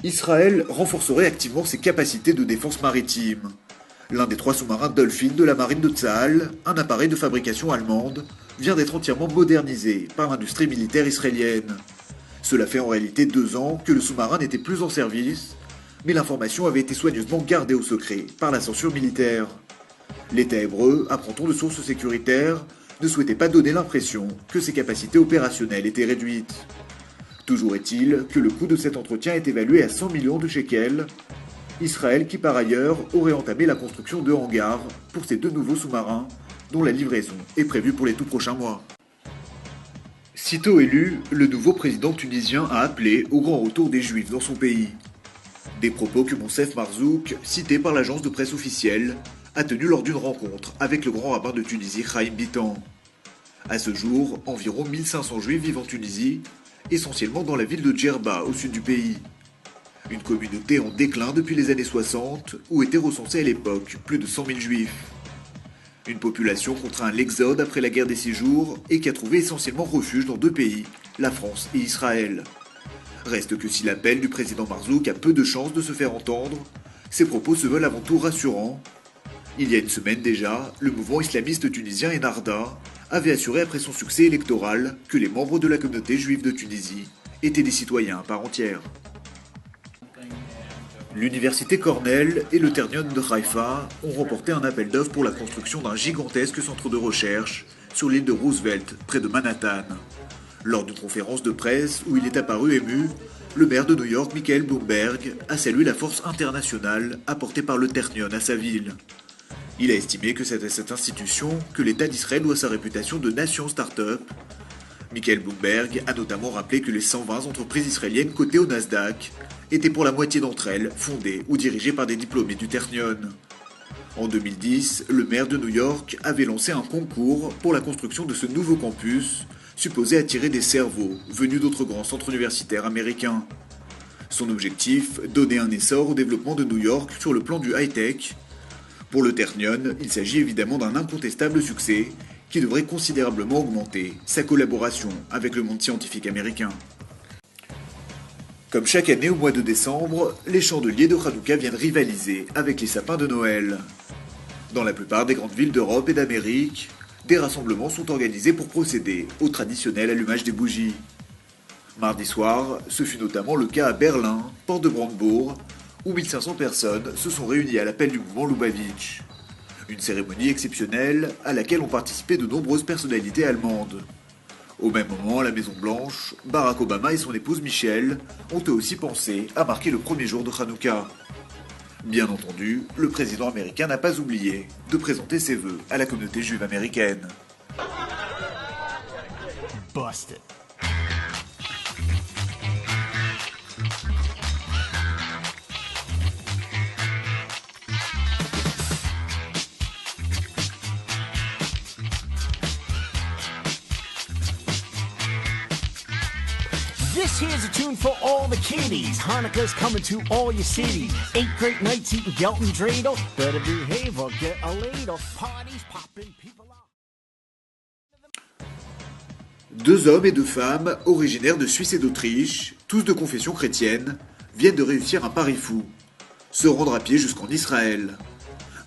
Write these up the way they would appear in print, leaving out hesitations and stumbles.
Israël renforcerait activement ses capacités de défense maritime. L'un des 3 sous-marins Dolphin de la marine de Tsahal, un appareil de fabrication allemande, vient d'être entièrement modernisé par l'industrie militaire israélienne. Cela fait en réalité 2 ans que le sous-marin n'était plus en service, mais l'information avait été soigneusement gardée au secret par la censure militaire. L'État hébreu, apprend-on de sources sécuritaires, ne souhaitait pas donner l'impression que ses capacités opérationnelles étaient réduites. Toujours est-il que le coût de cet entretien est évalué à 100 millions de shekels. Israël qui par ailleurs aurait entamé la construction de hangars pour ces 2 nouveaux sous-marins dont la livraison est prévue pour les tout prochains mois. Sitôt élu, le nouveau président tunisien a appelé au grand retour des Juifs dans son pays. Des propos que Monsef Marzouk, cité par l'agence de presse officielle, a tenus lors d'une rencontre avec le grand rabbin de Tunisie Chaim Bitan. À ce jour, environ 1500 Juifs vivent en Tunisie, essentiellement dans la ville de Djerba, au sud du pays. Une communauté en déclin depuis les années 60, où étaient recensés à l'époque plus de 100 000 Juifs. Une population contraint à l'exode après la guerre des 6 jours et qui a trouvé essentiellement refuge dans 2 pays, la France et Israël. Reste que si l'appel du président Marzouk a peu de chances de se faire entendre, ses propos se veulent avant tout rassurants. Il y a une semaine déjà, le mouvement islamiste tunisien Ennahda avait assuré après son succès électoral que les membres de la communauté juive de Tunisie étaient des citoyens à part entière. L'université Cornell et le Ternion de Haïfa ont remporté un appel d'offres pour la construction d'un gigantesque centre de recherche sur l'île de Roosevelt, près de Manhattan. Lors d'une conférence de presse où il est apparu ému, le maire de New York, Michael Bloomberg, a salué la force internationale apportée par le Ternion à sa ville. Il a estimé que c'est à cette institution que l'État d'Israël doit sa réputation de nation start-up. Michael Bloomberg a notamment rappelé que les 120 entreprises israéliennes cotées au Nasdaq étaient pour la moitié d'entre elles fondées ou dirigées par des diplômés du Ternion. En 2010, le maire de New York avait lancé un concours pour la construction de ce nouveau campus, supposé attirer des cerveaux venus d'autres grands centres universitaires américains. Son objectif, donner un essor au développement de New York sur le plan du high-tech. Pour le Ternion, il s'agit évidemment d'un incontestable succès qui devrait considérablement augmenter sa collaboration avec le monde scientifique américain. Comme chaque année au mois de décembre, les chandeliers de Hanouka viennent rivaliser avec les sapins de Noël. Dans la plupart des grandes villes d'Europe et d'Amérique, des rassemblements sont organisés pour procéder au traditionnel allumage des bougies. Mardi soir, ce fut notamment le cas à Berlin, porte de Brandebourg, où 1500 personnes se sont réunies à l'appel du mouvement Lubavitch. Une cérémonie exceptionnelle à laquelle ont participé de nombreuses personnalités allemandes. Au même moment, à la Maison-Blanche, Barack Obama et son épouse Michelle ont eux aussi pensé à marquer le premier jour de Hanouka. Bien entendu, le président américain n'a pas oublié de présenter ses vœux à la communauté juive américaine. Busted. This here's a tune for all the kiddies. Hanukkah's coming to all your cities. 8 great nights eating Gelton dreidel. Better behave or get a ladle. Parties popping, people out. 2 hommes et 2 femmes, originaires de Suisse et d'Autriche, tous de confession chrétienne, viennent de réussir un pari fou. Se rendre à pied jusqu'en Israël.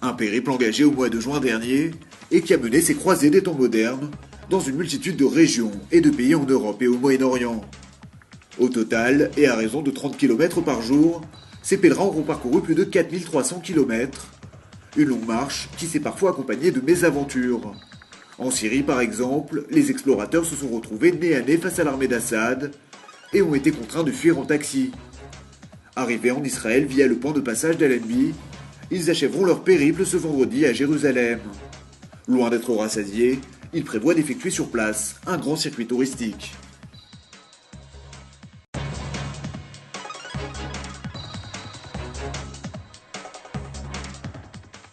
Un périple engagé au mois de juin dernier et qui a mené ses croisées des temps modernes dans une multitude de régions et de pays en Europe et au Moyen-Orient. Au total, et à raison de 30 km par jour, ces pèlerins auront parcouru plus de 4300 km. Une longue marche qui s'est parfois accompagnée de mésaventures. En Syrie, par exemple, les explorateurs se sont retrouvés nez à nez face à l'armée d'Assad et ont été contraints de fuir en taxi. Arrivés en Israël via le point de passage d'Allenby, ils achèveront leur périple ce vendredi à Jérusalem. Loin d'être rassasiés, ils prévoient d'effectuer sur place un grand circuit touristique.